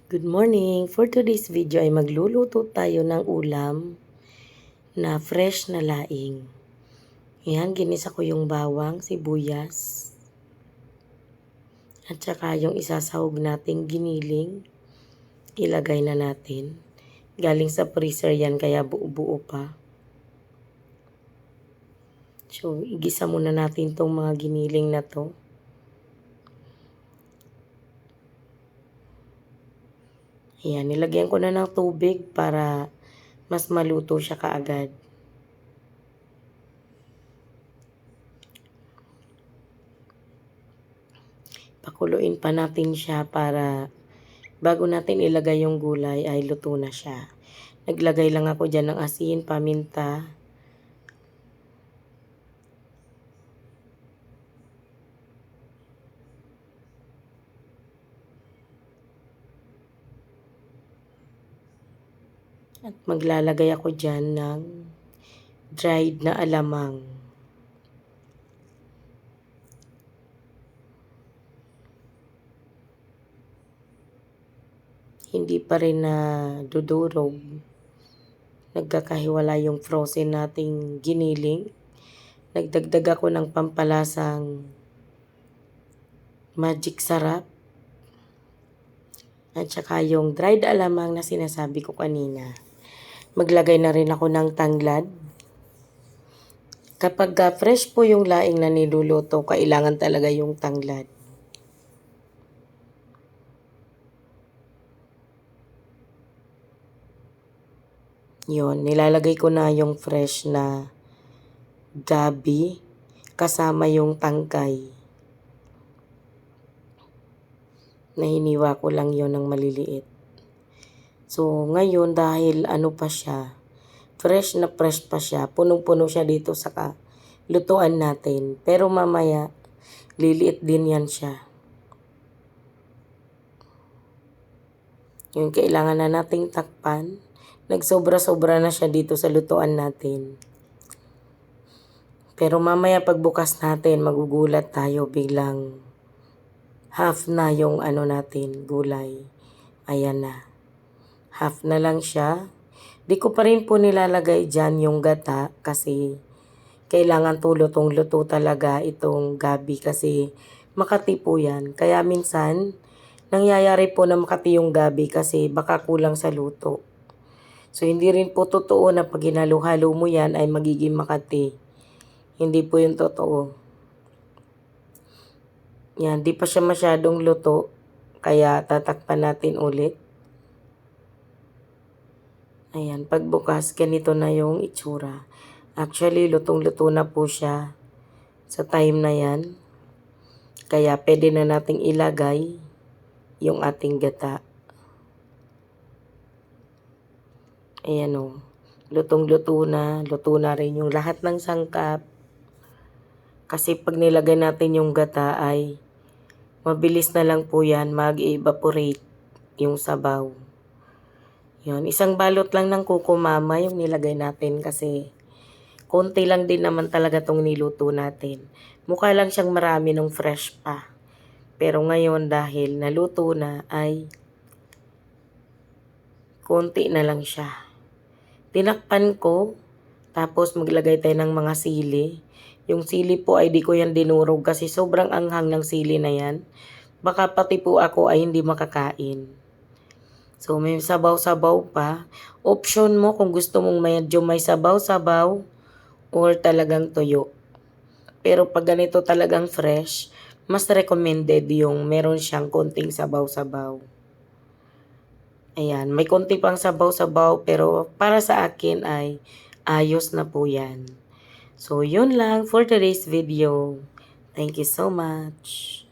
Good morning! For today's video ay magluluto tayo ng ulam na fresh na laing. Yan, ginisa ko yung bawang, sibuyas, at saka yung isasahog nating giniling, ilagay na natin. Galing sa freezer yan kaya buo-buo pa. So, igisa muna natin tong mga giniling na to. Ayan, nilagyan ko na ng tubig para mas maluto siya kaagad. Pakuluin pa natin siya para bago natin ilagay yung gulay ay luto na siya. Naglagay lang ako dyan ng asin, paminta. At maglalagay ako dyan ng dried na alamang. Hindi pa rin na dudurog. Nagkakahiwala yung frozen nating giniling. Nagdagdag ako ng pampalasang magic sarap. At saka yung dried alamang na sinasabi ko kanina. Maglagay na rin ako ng tanglad. Kapag fresh po yung laing na niluluto, kailangan talaga yung tanglad. Yun, nilalagay ko na yung fresh na gabi kasama yung tangkay. Nahiniwa ko lang yon ng maliliit. So, ngayon dahil ano pa siya, fresh pa siya, punong-puno siya dito sa lutuan natin. Pero mamaya, liliit din yan siya. Yung kailangan na nating takpan. Nagsobra-sobra na siya dito sa lutuan natin. Pero mamaya pagbukas natin, magugulat tayo biglang half na yung natin, gulay. Ayan na. Half na lang siya. Di ko pa rin po nilalagay dyan yung gata kasi kailangan to lutong-luto talaga itong gabi kasi makati po yan. Kaya minsan, nangyayari po na makati yung gabi kasi baka kulang sa luto. So, hindi rin po totoo na pag hinalo-halo mo yan ay magiging makati. Hindi po yung totoo. Yan, di pa siya masyadong luto. Kaya tatakpan natin ulit. Ayan, pagbukas, ganito na yung itsura. Actually, lutong-luto na po siya sa time na yan. Kaya pwede na nating ilagay yung ating gata. Ayan o. Lutong-luto na. Luto na rin yung lahat ng sangkap. Kasi pag nilagay natin yung gata ay mabilis na lang po yan mag-evaporate yung sabaw. Yun. Isang balot lang ng kukumama yung nilagay natin kasi konti lang din naman talaga tong niluto natin. Mukha lang siyang marami nung fresh pa. Pero ngayon dahil naluto na ay konti na lang siya. Tinakpan ko, tapos maglagay tayo ng mga sili. Yung sili po ay di ko yan dinurog kasi sobrang anghang ng sili na yan. Baka pati po ako ay hindi makakain. So may sabaw-sabaw pa. Option mo kung gusto mong medyo may sabaw-sabaw or talagang tuyo. Pero pag ganito talagang fresh, mas recommended yung meron siyang konting sabaw-sabaw. Ayan, may konti pang sabaw-sabaw pero para sa akin ay ayos na po yan. So, yun lang for today's video. Thank you so much.